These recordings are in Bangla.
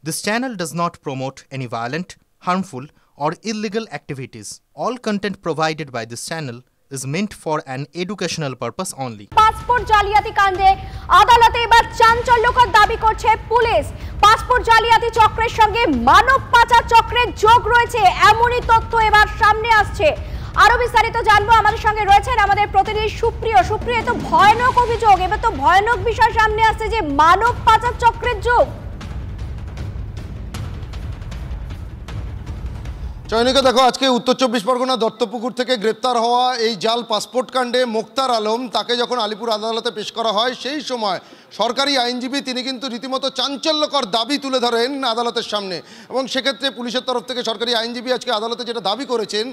This channel does not promote any violent, harmful, or illegal activities. All content provided by this channel is meant for an educational purpose only. Passport জালিয়াতি কাণ্ডে আদালতে এবার চাঞ্চল্যকর দাবি করছে পুলিশ। পাসপোর্ট জালিয়াতি চক্রের সঙ্গে মানব পাচার চক্রের যোগ রয়েছে এমনই তথ্য এবার সামনে আসছে। আরো বিস্তারিত জানবো, আমাদের সঙ্গে রয়েছেন আমাদের প্রতিনিধি সুপ্রিয়। সুপ্রিয়, তো ভয়ানক অভিযোগ, এবার তো ভয়ানক বিষয় সামনে আসছে যে মানব পাচার চক্রের যোগ। চয়নিকা, দেখো, আজকে উত্তর 24 পরগনা দত্তপুকুর থেকে গ্রেপ্তার হওয়া এই জাল পাসপোর্ট কাণ্ডে মোক্তার আলম, তাকে যখন আলিপুর আদালতে পেশ করা হয় সেই সময় সরকারি আইনজীবী তিনি কিন্তু রীতিমতো চাঞ্চল্যকর দাবি তুলে ধরেন আদালতের সামনে। এবং সেক্ষেত্রে পুলিশের তরফ থেকে সরকারি আইনজীবী আজকে আদালতে যেটা দাবি করেছেন,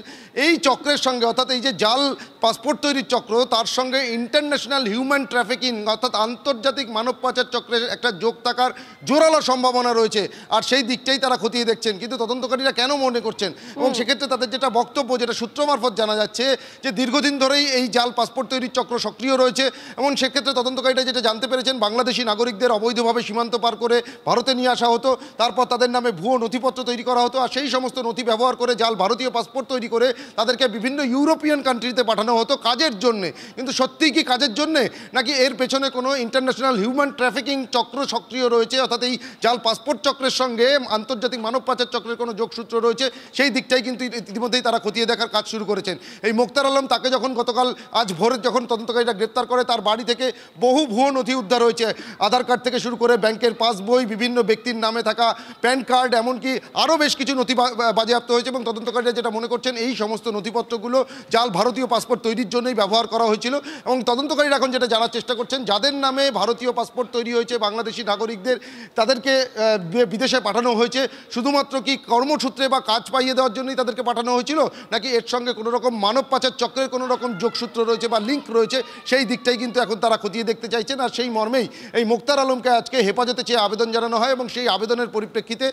এই চক্রের সঙ্গে অর্থাৎ এই যে জাল পাসপোর্ট তৈরির চক্র, তার সঙ্গে ইন্টারন্যাশনাল হিউম্যান ট্রাফিকিং অর্থাৎ আন্তর্জাতিক মানব পাচার চক্রের একটা যোগ থাকার জোরালো সম্ভাবনা রয়েছে। আর সেই দিকটাই তারা খতিয়ে দেখছেন। কিন্তু তদন্তকারীরা কেন মনে করছেন, এবং সেক্ষেত্রে তাদের যেটা বক্তব্য, যেটা সূত্র মারফত জানা যাচ্ছে যে দীর্ঘদিন ধরেই এই জাল পাসপোর্ট তৈরির চক্র সক্রিয় রয়েছে। এবং সেক্ষেত্রে তদন্তকারীরা যেটা জানতে পেরেছেন, বাংলাদেশি নাগরিকদের অবৈধভাবে সীমান্ত পার করে ভারতে নিয়ে আসা হতো, তারপর তাদের নামে ভুয়ো নথিপত্র তৈরি করা হতো, আর সেই সমস্ত নথি ব্যবহার করে জাল ভারতীয় পাসপোর্ট তৈরি করে তাদেরকে বিভিন্ন ইউরোপিয়ান কান্ট্রিতে পাঠানো হতো কাজের জন্যে। কিন্তু সত্যিই কি কাজের জন্যে, নাকি এর পেছনে কোনো ইন্টারন্যাশনাল হিউম্যান ট্রাফিকিং চক্র সক্রিয় রয়েছে, অর্থাৎ এই জাল পাসপোর্ট চক্রের সঙ্গে আন্তর্জাতিক মানব পাচার চক্রের কোনো যোগসূত্র রয়েছে, সেই দিকটাই কিন্তু ইতিমধ্যেই তারা খতিয়ে দেখার কাজ শুরু করেছেন। এই মোক্তার আলম, তাকে যখন গতকাল আজ ভোরে যখন তদন্তকারীরা গ্রেপ্তার করে, তার বাড়ি থেকে বহু ভুয়ো নথি উদ্ধার হয়েছে। আধার কার্ড থেকে শুরু করে ব্যাংকের পাসবই, বিভিন্ন ব্যক্তির নামে থাকা প্যান কার্ড, এমনকি আরও বেশ কিছু নথি বাজেয়াপ্ত হয়েছে। এবং তদন্তকারীরা যেটা মনে করছেন, এই সমস্ত নথিপত্রগুলো জাল ভারতীয় পাসপোর্ট তৈরির জন্যই ব্যবহার করা হয়েছিল। এবং তদন্তকারীরা এখন যেটা জানার চেষ্টা করছেন, যাদের নামে ভারতীয় পাসপোর্ট তৈরি হয়েছে বাংলাদেশি নাগরিকদের, তাদেরকে বিদেশে পাঠানো হয়েছে শুধুমাত্র কি কর্মসূত্রে বা কাজ পাইয়ে দেওয়ার জন্যই তাদেরকে পাঠানো হয়েছিল, নাকি এর সঙ্গে কোনো রকম মানব পাচার চক্রের কোনো রকম যোগসূত্র রয়েছে বা লিঙ্ক রয়েছে, সেই দিকটাই কিন্তু এখন তারা খতিয়ে দেখতে চাইছেন। আর সেই মর্মেই এই মোক্তার আলমকে আজকে হেফাজতে চেয়ে আবেদন জানানো হয়। এবং সেই আবেদনের পরিপ্রেক্ষিতে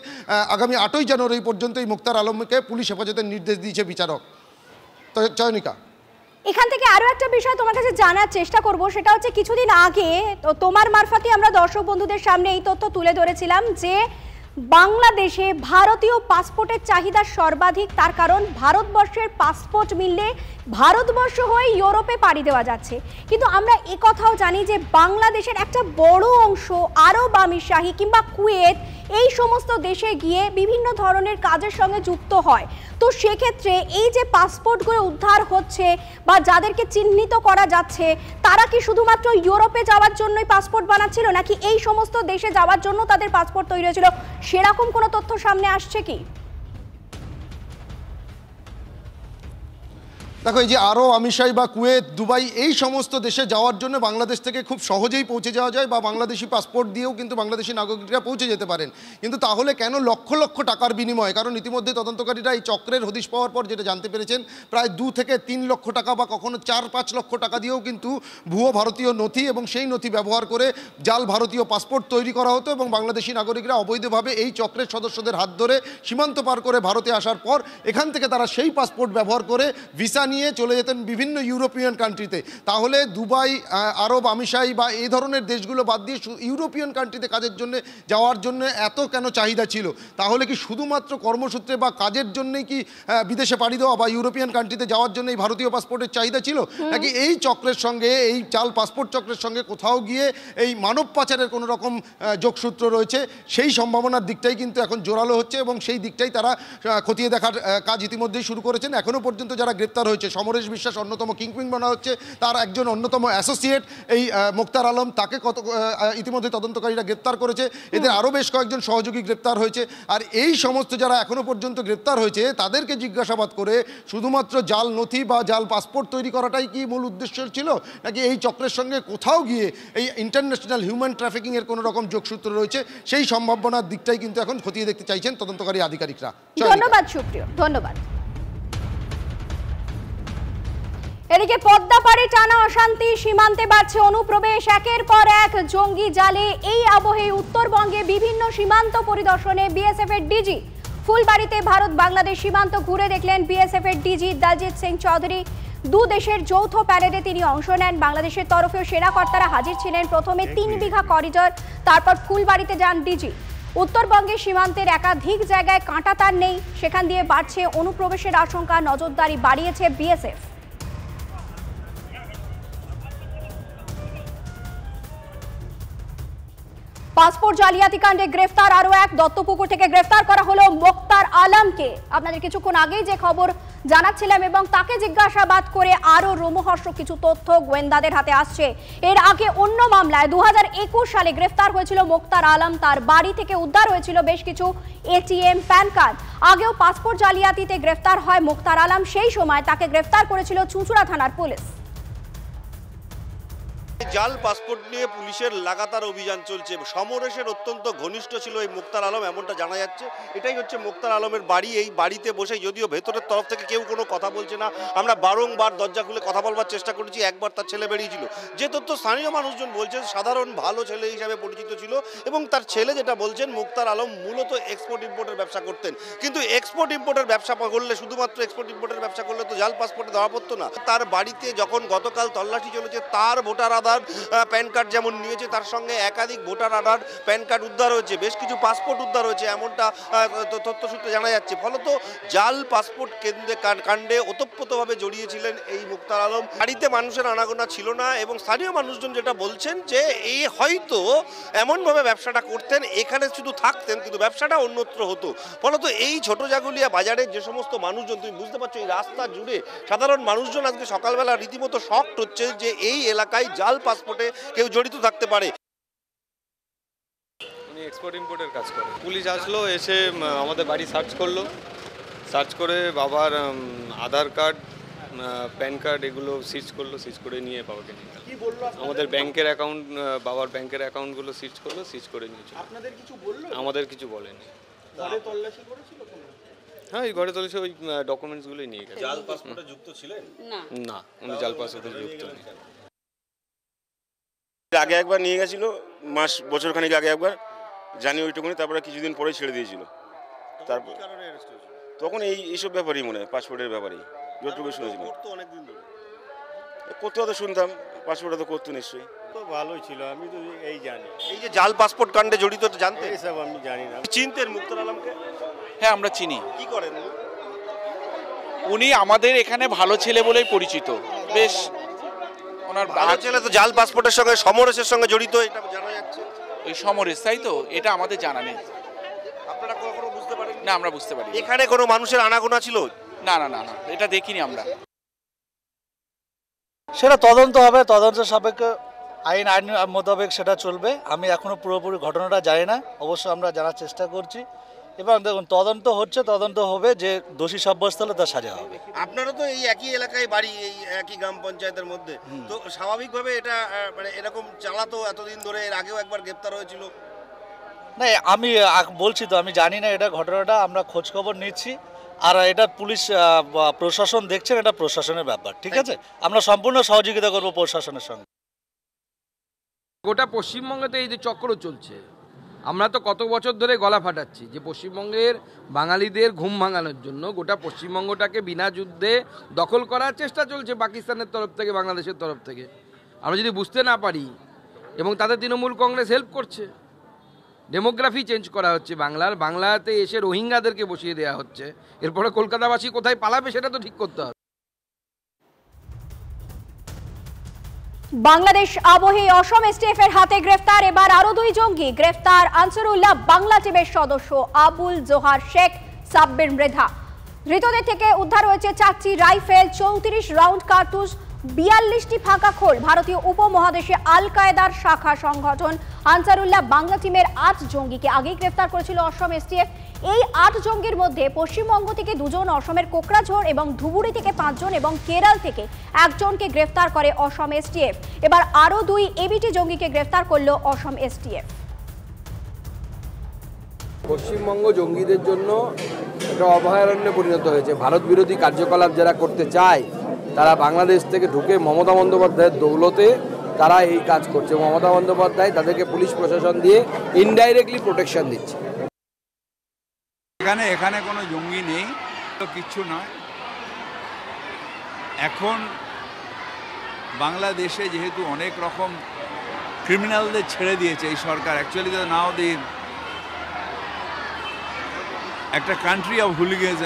আগামী 8ই জানুয়ারি পর্যন্ত এই মোক্তার আলমকে পুলিশ হেফাজতের নির্দেশ দিয়েছে বিচারক। তো চয়নিকা, এখান থেকে আরো একটা বিষয় তোমার কাছে জানার চেষ্টা করব, সেটা হচ্ছে কিছুদিন আগে তোমার মারফতে আমরা দর্শক বন্ধুদের সামনে এই তথ্য তুলে ধরেছিলাম যে বাংলাদেশে ভারতীয় পাসপোর্টের চাহিদা সর্বাধিক। তার কারণ ভারতবর্ষের পাসপোর্ট মিললে ভারতবর্ষ হয়ে ইউরোপে পাড়ি দেওয়া যাচ্ছে। কিন্তু আমরা কথাও জানি যে বাংলাদেশের একটা বড় অংশ আরব আমিরশাহী কিংবা কুয়েত, এই সমস্ত দেশে গিয়ে বিভিন্ন ধরনের কাজের সঙ্গে যুক্ত হয়। তো সেক্ষেত্রে এই যে পাসপোর্টগুলো উদ্ধার হচ্ছে বা যাদেরকে চিহ্নিত করা যাচ্ছে, তারা কি শুধুমাত্র ইউরোপে যাওয়ার জন্যই পাসপোর্ট বানাচ্ছিল, নাকি এই সমস্ত দেশে যাওয়ার জন্য তাদের পাসপোর্ট তৈরি হয়েছিল, সেরকম কোনো তথ্য সামনে আসছে কি? দেখো, এই যে আরব আমিরশাহী বা কুয়েত, দুবাই, এই সমস্ত দেশে যাওয়ার জন্য বাংলাদেশ থেকে খুব সহজেই পৌঁছে যাওয়া যায়, বা বাংলাদেশি পাসপোর্ট দিয়েও কিন্তু বাংলাদেশি নাগরিকরা পৌঁছে যেতে পারেন। কিন্তু তাহলে কেন লক্ষ লক্ষ টাকার বিনিময়ে? কারণ ইতিমধ্যে তদন্তকারীরা এই চক্রের হদিশ পাওয়ার পর যেটা জানতে পেরেছেন, প্রায় 2 থেকে 3 লক্ষ টাকা বা কখনো 4-5 লক্ষ টাকা দিয়েও কিন্তু ভুয়ো ভারতীয় নথি এবং সেই নথি ব্যবহার করে জাল ভারতীয় পাসপোর্ট তৈরি করা হতো। এবং বাংলাদেশি নাগরিকরা অবৈধভাবে এই চক্রের সদস্যদের হাত ধরে সীমান্ত পার করে ভারতে আসার পর এখান থেকে তারা সেই পাসপোর্ট ব্যবহার করে ভিসা নিয়ে চলে যেতেন বিভিন্ন ইউরোপিয়ান কান্ট্রিতে। তাহলে দুবাই, আরব আমিরশাহী বা এই ধরনের দেশগুলো বাদ দিয়ে ইউরোপিয়ান কান্ট্রিতে কাজের জন্য যাওয়ার জন্য এত কেন চাহিদা ছিল? তাহলে কি শুধুমাত্র কর্মসূত্রে বা কাজের জন্যই কি বিদেশে পাড়ি দেওয়া বা ইউরোপিয়ান কান্ট্রিতে যাওয়ার জন্য এই ভারতীয় পাসপোর্টের চাহিদা ছিল, নাকি এই চক্রের সঙ্গে, এই জাল পাসপোর্ট চক্রের সঙ্গে কোথাও গিয়ে এই মানব পাচারের কোনো রকম যোগসূত্র রয়েছে? সেই সম্ভাবনার দিকটাই কিন্তু এখন জোরালো হচ্ছে এবং সেই দিকটাই তারা খতিয়ে দেখার কাজ ইতিমধ্যেই শুরু করেছেন। এখনও পর্যন্ত যারা গ্রেপ্তার হয়েছে, সমরেশ বিশ্বাস অন্যতম কিংপিন বলা হচ্ছে, তার একজন অন্যতম অ্যাসোসিয়েট এই মোক্তার আলম, তাকে ইতিমধ্যে তদন্তকারীরা গ্রেপ্তার করেছে। এদের আরও বেশ কয়েকজন সহযোগী গ্রেপ্তার হয়েছে। আর এই সমস্ত যারা এখনও পর্যন্ত গ্রেপ্তার হয়েছে, তাদেরকে জিজ্ঞাসাবাদ করে শুধুমাত্র জাল নথি বা জাল পাসপোর্ট তৈরি করাটাই কি মূল উদ্দেশ্য ছিল, নাকি এই চক্রের সঙ্গে কোথাও গিয়ে এই ইন্টারন্যাশনাল হিউম্যান ট্রাফিকিংয়ের কোনো রকম যোগসূত্র রয়েছে, সেই সম্ভাবনার দিকটাই কিন্তু এখন খতিয়ে দেখতে চাইছেন তদন্তকারী আধিকারিকরা। ধন্যবাদ সুপ্রিয়, ধন্যবাদ। এদিকে পদ্মা পাড়ে টানা অশান্তি, সীমান্তে বাড়ছে অনুপ্রবেশ, একের পর এক জঙ্গি জালে। এই আবহে উত্তরবঙ্গে বিভিন্ন সীমান্ত পরিদর্শনে বিএসএফ এর ডিজি। ফুলবাড়িতে ভারত বাংলাদেশ সীমান্ত ঘুরে দেখলেন বিএসএফ এর ডিজি দলজিৎ সিং চৌধুরী। দু দেশের যৌথ প্যারেডে তিনি অংশ নেন। বাংলাদেশের তরফেও সেনা কর্তারা হাজির ছিলেন। প্রথমে 3 বিঘা করিডর, তারপর ফুলবাড়িতে যান ডিজি। উত্তরবঙ্গের সীমান্তের একাধিক জায়গায় কাঁটাতার নেই, সেখান দিয়ে বাড়ছে অনুপ্রবেশের আশঙ্কা, নজরদারি বাড়িয়েছে বিএসএফ। পাসপোর্ট জালিয়াতি কাণ্ডে গ্রেফতার আরো এক, দত্তপুকুর থেকে গ্রেফতার করা হলো মোক্তার আলমকে। আপনাদের কিছুক্ষণ আগেই যে খবর জানাচ্ছিলাম এবং তাকে জিজ্ঞাসাবাদ করে আরো রোমহর্ষক কিছু তথ্য গোয়েন্দাদের হাতে আসছে। এর আগে অন্য মামলায় 2021 সালে গ্রেফতার হয়েছিল মোক্তার আলম, তার বাড়ি থেকে উদ্ধার হয়েছিল বেশ কিছু এটিএম, প্যান কার্ড। আগেও পাসপোর্ট জালিয়াতিতে গ্রেফতার হয় মোক্তার আলম, সেই সময় তাকে গ্রেফতার করেছিল চুঁচুড়া থানার পুলিশ। জাল পাসপোর্ট নিয়ে পুলিশের লাগাতার অভিযান চলছে। সমরেশের অত্যন্ত ঘনিষ্ঠ ছিল এই মোক্তার আলম, এমনটা জানা যাচ্ছে। এটাই হচ্ছে মোক্তার আলমের বাড়ি। এই বাড়িতে বসে, যদিও ভেতরের তরফ থেকে কেউ কোনো কথা বলছে না, আমরা বারংবার দরজা খুলে কথা বলবার চেষ্টা করেছি। একবার তার ছেলে বেরিয়েছিল, যে তথ্য স্থানীয় মানুষজন বলছেন সাধারণ ভালো ছেলে হিসাবে পরিচিত ছিল, এবং তার ছেলে যেটা বলছেন মোক্তার আলম মূলত এক্সপোর্ট ইম্পোর্টের ব্যবসা করতেন। কিন্তু এক্সপোর্ট ইম্পোর্টের ব্যবসা করলে, শুধুমাত্র এক্সপোর্ট ইম্পোর্টের ব্যবসা করলে তো জাল পাসপোর্টে ধরা পড়তো না। তার বাড়িতে যখন গতকাল তল্লাশি চলেছে, তার ভোটার আধার, প্যান কার্ড যেমন নিয়েছে, তার সঙ্গে একাধিক ভোটার আধার, প্যান কার্ড উদ্ধার হয়েছে, বেশ কিছু পাসপোর্ট উদ্ধার হয়েছে, এমনটা তথ্য সূত্রে জানা যাচ্ছে। ফলত জাল পাসপোর্ট কাণ্ডে ওতপ্রোতভাবে জড়িয়েছিলেন এই মোক্তার আলম। বাড়িতে মানুষের আনাগোনা ছিল না, এবং স্থানীয় মানুষজন যেটা বলছেন যে এই হয়তো এমনভাবে ব্যবসাটা করতেন, এখানে শুধু থাকতেন কিন্তু ব্যবসাটা অন্যত্র হতো। ফলত এই ছোট জাগুলিয়া বাজারের যে সমস্ত মানুষজন, তুমি বুঝতে পারছো এই রাস্তা জুড়ে সাধারণ মানুষজন আজকে সকালবেলা রীতিমতো শকড হচ্ছে যে এই এলাকায় জাল পাসপোর্টে কেউ জড়িত থাকতে পারে। উনি এক্সপোর্ট ইম্পোর্টের কাজ করে। পুলিশ আসলো, এসে আমাদের বাড়ি সার্চ করলো, সার্চ করে বাবার আধার কার্ড, প্যান কার্ড এগুলো সিজ করলো, সিজ করে নিয়ে বাবাকে নিয়ে গেল। আমাদের ব্যাংকের অ্যাকাউন্ট, বাবার ব্যাংকের অ্যাকাউন্টগুলো সিজ করলো, সিজ করে নিয়েছিল। আপনাদের কিছু বললো? আমাদের কিছু বলেনি। ঘরে তল্লাশি করেছিল? হ্যাঁ, এই ঘরে তল্লাশি, ওই ডকুমেন্টসগুলোই নিয়ে গেছে। জাল পাসপোর্টে যুক্ত ছিলেন? না, উনি জাল পাসপোর্টে যুক্ত নেই। আগে একবার নিয়ে গেছিল, বছর খানিক আগে একবার, জানি ওইটুকুনি, তারপরে কিছুদিন পরে ছেড়ে দিয়েছিল। তারপর তখন এইসব ব্যাপারেই মনে হয়, পাসপোর্টের ব্যাপারেই যতটুকু শুনেছিল। করতে হয়তো শুনতাম, পাসপোর্টে তো করতো নিশ্চয়ই। তো ভালোই ছিল, আমি তো এই জানি। এই যে জাল পাসপোর্ট কাণ্ডে জড়িত জানতে? এইসব আমি জানি না। চিনতেন মুক্তার আলমকে? হ্যাঁ, আমরা চিনি। কি করেন উনি? আমাদের এখানে ভালো ছেলে বলেই পরিচিত। বেশ, ওনার ভালো ছেলে তো জাল পাসপোর্টের সঙ্গে সমরেশের সঙ্গে জড়িত, এটা জানা যাচ্ছে। ওই সমরেশ, তাই তো? এটা আমাদের জানা নেই। আপনারা কখনো বুঝতে পারেন? না, আমরা বুঝতে পারি। এখানে কোনো মানুষের আনাগোনা ছিল? না না না না, এটা দেখিনি আমরা। সেটা তদন্ত হবে, তদন্ত সাপেক্ষে আইন মোতাবেক সেটা চলবে। আমি এখনো পুরোপুরি ঘটনাটা জানি না, অবশ্য আমরা জানার চেষ্টা করছি। এবং দেখুন, তদন্ত হচ্ছে, তদন্ত হবে, যে দোষী সাব্যস্ত হলে তার সাজা হবে। আপনারও তো এই একই এলাকায় বাড়ি, এই একই গ্রাম পঞ্চায়েতের মধ্যে, তো স্বাভাবিকভাবে এটা মানে এরকম চালাতো এতদিন ধরে। এর আগেও একবার গ্রেপ্তার হয়েছিল। না, আমি বলছি তো, আমি জানি না এটা ঘটনাটা, আমরা খোঁজখবর নিচ্ছি। আর এটা পুলিশ প্রশাসন দেখছেন, এটা প্রশাসনের ব্যাপার, ঠিক আছে? আমরা সম্পূর্ণ সহযোগিতা করব প্রশাসনের সঙ্গে। গোটা পশ্চিমবঙ্গতে এই যে চক্র চলছে, আমরা তো কত বছর ধরে গলা ফাটাচ্ছি যে পশ্চিমবঙ্গের বাঙালিদের ঘুম ভাঙানোর জন্য গোটা পশ্চিমবঙ্গটাকে বিনা যুদ্ধে দখল করার চেষ্টা চলছে পাকিস্তানের তরফ থেকে, বাংলাদেশের তরফ থেকে। আমরা যদি বুঝতে না পারি, এবং তাদের তৃণমূল কংগ্রেস হেল্প করছে, ডেমোগ্রাফি চেঞ্জ করা হচ্ছে বাংলাতে এসে রোহিঙ্গাদেরকে বসিয়ে দেওয়া হচ্ছে। এরপরে কলকাতাবাসী কোথায় পালাবে সেটা তো ঠিক করতে হবে। বাংলাদেশ আবহে অসম এসটিএফ এর হাতে গ্রেফতার এবার আরো 2 জঙ্গি। গ্রেফতার আনসারুল্লাহ বাংলা টিমের সদস্য আবুল জোহার শেখ, সাব্বির মৃধা। ধৃতদের থেকে উদ্ধার হয়েছে 4টি রাইফেল, 34 রাউন্ড কার্তুজ, 42টি ফাঁকা খোল। ভারতীয় উপমহাদেশে আল কায়েদার শাখা সংগঠন আনসারুল্লাহ বাংলা টিমের 8 জঙ্গিকে আগেই গ্রেফতার করেছিল অসম এসটিএফ। এই 8 জঙ্গির মধ্যে পশ্চিমবঙ্গ থেকে 2 জন, অসমের কোকরাঝোড় এবং ধুবুরি থেকে 5 জন এবং কেরল থেকে 1 জনকে গ্রেফতার করে অসম এসটিএফ। এবার আরো 2 এবিটি জঙ্গিকে গ্রেফতার করলো অসম এসটিএফ। পশ্চিমবঙ্গ জঙ্গিদের জন্য একটা অভয়ারণ্যে পরিণত হয়েছে। ভারত বিরোধী কার্যকলাপ যারা করতে চায়, তারা বাংলাদেশ থেকে ঢুকে মমতা বন্দ্যোপাধ্যায়ের দৌলতে তারা এই কাজ করছে। মমতা বন্দ্যোপাধ্যায় তাদেরকে পুলিশ প্রশাসন দিয়ে ইনডাইরেক্টলি প্রোটেকশন দিচ্ছে। এখানে কোনো জঙ্গি নেই, তো কিচ্ছু নয়। এখন বাংলাদেশে যেহেতু অনেক রকম ক্রিমিনালদের ছেড়ে দিয়েছে এই সরকার, অ্যাকচুয়ালি নাও দি একটা কান্ট্রি অফ হুলিগেন্স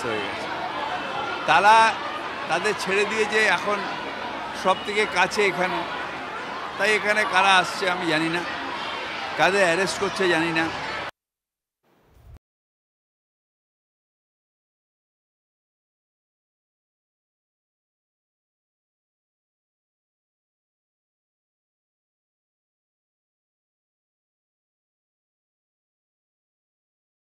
হয়ে গেছে। তাদের ছেড়ে দিয়েছে এখন সব থেকে কাছে এখানে, তাই এখানে কারা আসছে আমি জানি না, কাদের অ্যারেস্ট করছে জানি না।